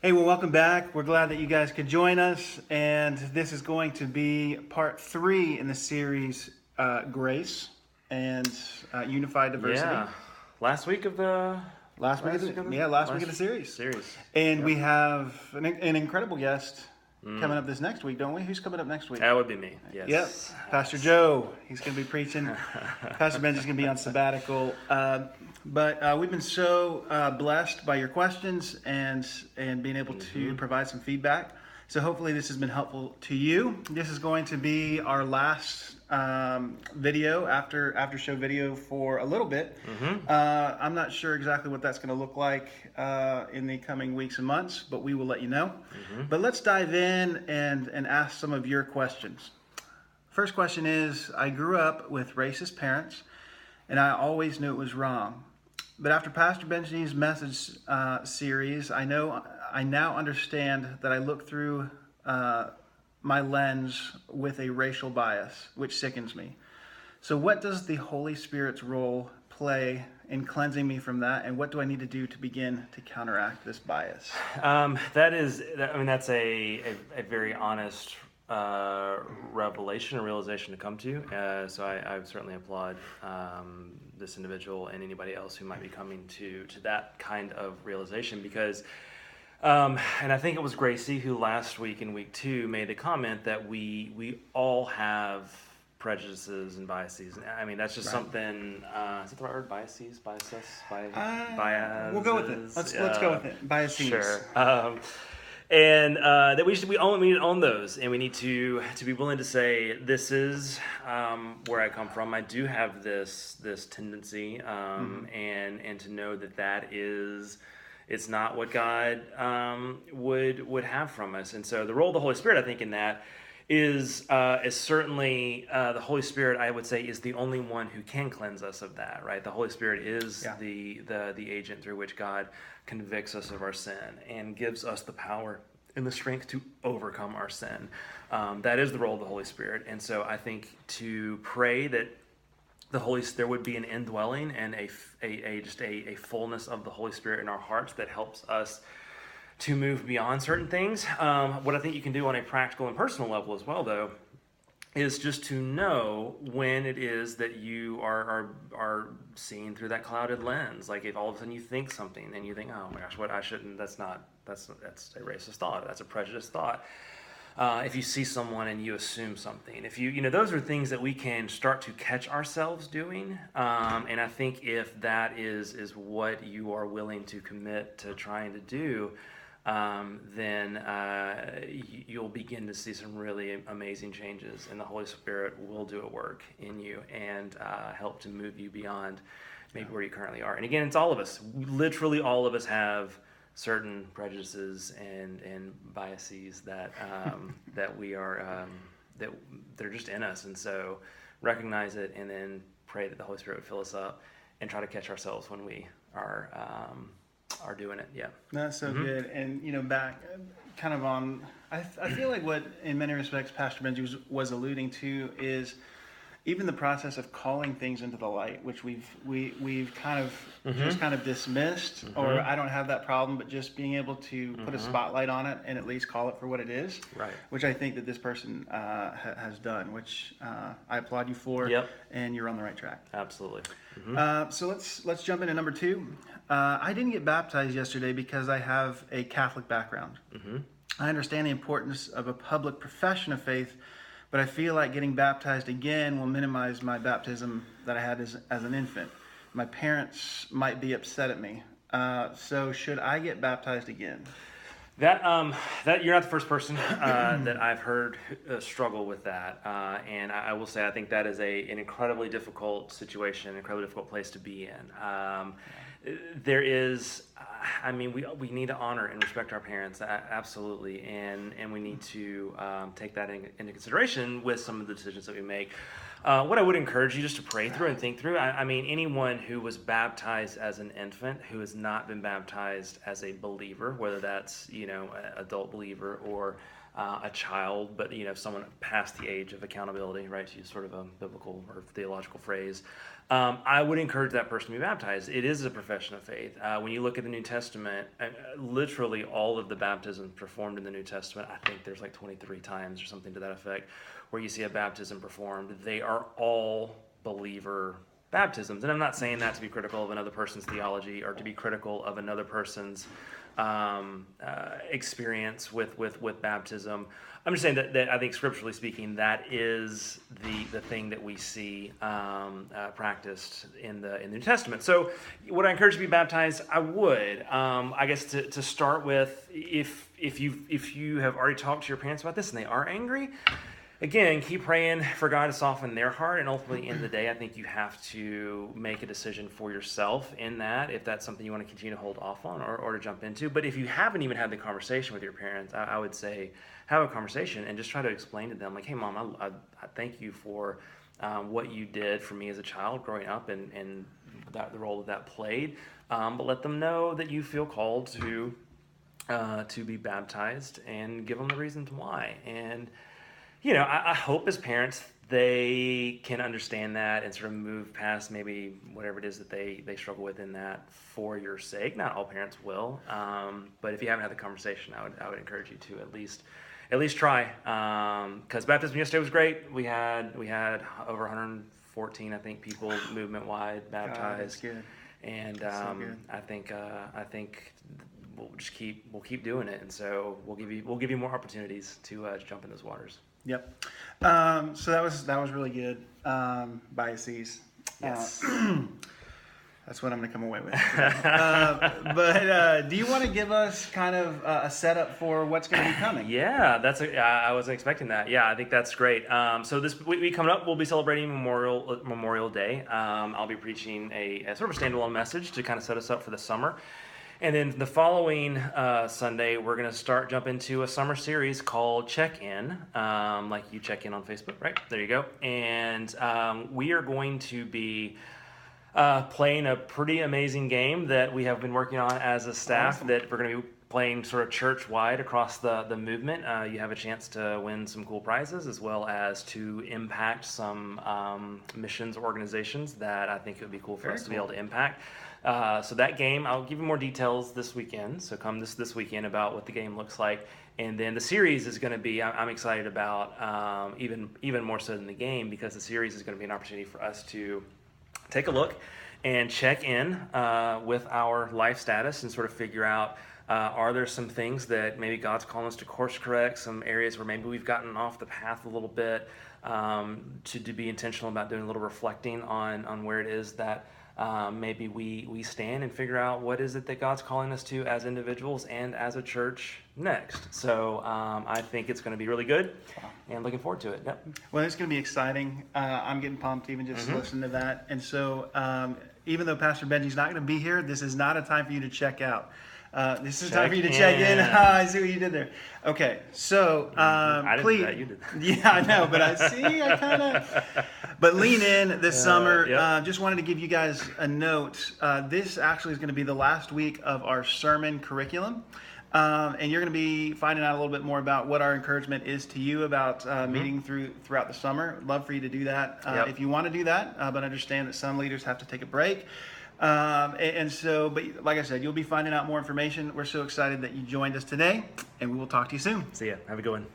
Hey, well, welcome back. We're glad that you guys could join us. And this is going to be part 3 in the series Grace and Unified Diversity. Yeah, last week of the Last week of the series. series. And Yep. we have an incredible guest coming up this next week, don't we? Who's coming up next week? That would be me. Yep, Yes. Pastor Joe. He's going to be preaching. Pastor Ben's going to be on sabbatical. But we've been so blessed by your questions and being able to provide some feedback. So hopefully this has been helpful to you. This is going to be our last video, after show video for a little bit. I'm not sure exactly what that's going to look like in the coming weeks and months, but we will let you know. But let's dive in and ask some of your questions. First question is, I grew up with racist parents, and I always knew it was wrong. But after Pastor Benji's message series, I now understand that I look through my lens with a racial bias, which sickens me. So what does the Holy Spirit's role play in cleansing me from that, and what do I need to do to begin to counteract this bias? That's a very honest revelation or realization to come to. So I certainly applaud this individual and anybody else who might be coming to that kind of realization, because and I think it was Gracie who last week in week 2 made the comment that we all have prejudices and biases. I mean, that's just something. Is that the right word? Biases. We'll go with it. Let's go with it. Biases. Sure. And that we need to own those, and we need to be willing to say, this is where I come from. I do have this tendency, and to know that is, it's not what God would have from us. And so the role of the Holy Spirit, I think, in that is certainly the Holy Spirit, I would say, is the only one who can cleanse us of that, right? The Holy Spirit is the agent through which God convicts us of our sin and gives us the power and the strength to overcome our sin. That is the role of the Holy Spirit. And so I think to pray that there would be an indwelling and a fullness of the Holy Spirit in our hearts that helps us to move beyond certain things. What I think you can do on a practical and personal level as well, though, is just to know when it is that you are seeing through that clouded lens. Like if all of a sudden you think something and you think, oh my gosh, what I shouldn't. That's a racist thought. That's a prejudiced thought. If you see someone and you assume something, if those are things that we can start to catch ourselves doing. And I think if that is what you are willing to commit to trying to do, then you'll begin to see some really amazing changes, and the Holy Spirit will do a work in you and help to move you beyond maybe where you currently are. And again, it's all of us. Literally all of us have certain prejudices and biases that we are that they're just in us, and so recognize it and then pray that the Holy Spirit would fill us up and try to catch ourselves when we are doing it. Yeah, that's so good. And back kind of on, I feel like what in many respects Pastor Benji was alluding to is even the process of calling things into the light, which we've kind of just kind of dismissed, or I don't have that problem, but just being able to put a spotlight on it and at least call it for what it is, right? Which I think that this person has done, which I applaud you for. Yep. And you're on the right track. Absolutely. So let's jump into number 2. I didn't get baptized yesterday because I have a Catholic background. I understand the importance of a public profession of faith, but I feel like getting baptized again will minimize my baptism that I had as an infant. My parents might be upset at me. So should I get baptized again? That you're not the first person that I've heard struggle with that, and I will say I think that is an incredibly difficult situation, an incredibly difficult place to be in. There is, we need to honor and respect our parents, absolutely, and we need to take that into consideration with some of the decisions that we make. What I would encourage you just to pray through and think through. Anyone who was baptized as an infant who has not been baptized as a believer, whether that's an adult believer or a child, but someone past the age of accountability, right? To use sort of a biblical or theological phrase. I would encourage that person to be baptized. It is a profession of faith. When you look at the New Testament, literally all of the baptisms performed in the New Testament, I think there's like 23 times or something to that effect, where you see a baptism performed. They are all believer baptisms. And I'm not saying that to be critical of another person's theology or to be critical of another person's experience with baptism. I'm just saying that I think scripturally speaking, that is the thing that we see practiced in the New Testament. So would I encourage you to be baptized? I would. I guess to start with, if you have already talked to your parents about this and they are angry, again, keep praying for God to soften their heart, and ultimately, in the day, I think you have to make a decision for yourself in that, if that's something you want to continue to hold off on or to jump into. But if you haven't even had the conversation with your parents, I would say have a conversation and just try to explain to them, like, hey, Mom, I thank you for what you did for me as a child growing up and the role that played. But let them know that you feel called to be baptized and give them the reasons why. And I hope as parents they can understand that and sort of move past maybe whatever it is that they struggle with in that for your sake. Not all parents will, but if you haven't had the conversation, I would encourage you to at least try. Because baptism yesterday was great. We had over 114, I think, people movement wide baptized. God, that's good. And so good. I think we'll keep doing it, and so we'll give you more opportunities to jump in those waters. Yep. So that was really good. Biases. Yes. That's what I'm going to come away with. But do you want to give us kind of a setup for what's going to be coming? Yeah, I wasn't expecting that. Yeah, I think that's great. So this week coming up, we'll be celebrating Memorial Day. I'll be preaching a sort of a standalone message to kind of set us up for the summer. And then the following Sunday, we're going to jump into a summer series called Check-In, like you check in on Facebook, right? There you go. And we are going to be playing a pretty amazing game that we have been working on as a staff. Awesome. That we're going to be playing sort of church-wide across the movement. You have a chance to win some cool prizes as well as to impact some missions organizations that I think it would be cool for us to be able to impact. So that game, I'll give you more details this weekend. So come this weekend about what the game looks like. And then the series is going to be, I'm excited about even more so than the game, because the series is going to be an opportunity for us to take a look and check in with our life status and sort of figure out, are there some things that maybe God's calling us to course correct, some areas where maybe we've gotten off the path a little bit, to be intentional about doing a little reflecting on where it is that maybe we stand and figure out what is it that God's calling us to as individuals and as a church next. So I think it's going to be really good and looking forward to it. Yep. Well, it's going to be exciting. I'm getting pumped even just listening to that. And so even though Pastor Benji's not going to be here, this is not a time for you to check out. This is time for you to check in. I see what you did there. Okay, so I didn't please. do that, you did that. Yeah, I know, but I kind of. But lean in this summer. Yep. Just wanted to give you guys a note. This actually is going to be the last week of our sermon curriculum. And you're going to be finding out a little bit more about what our encouragement is to you about meeting throughout the summer. Love for you to do that if you want to do that, but understand that some leaders have to take a break. And so, but like I said, you'll be finding out more information. We're so excited that you joined us today, and we will talk to you soon. See ya. Have a good one.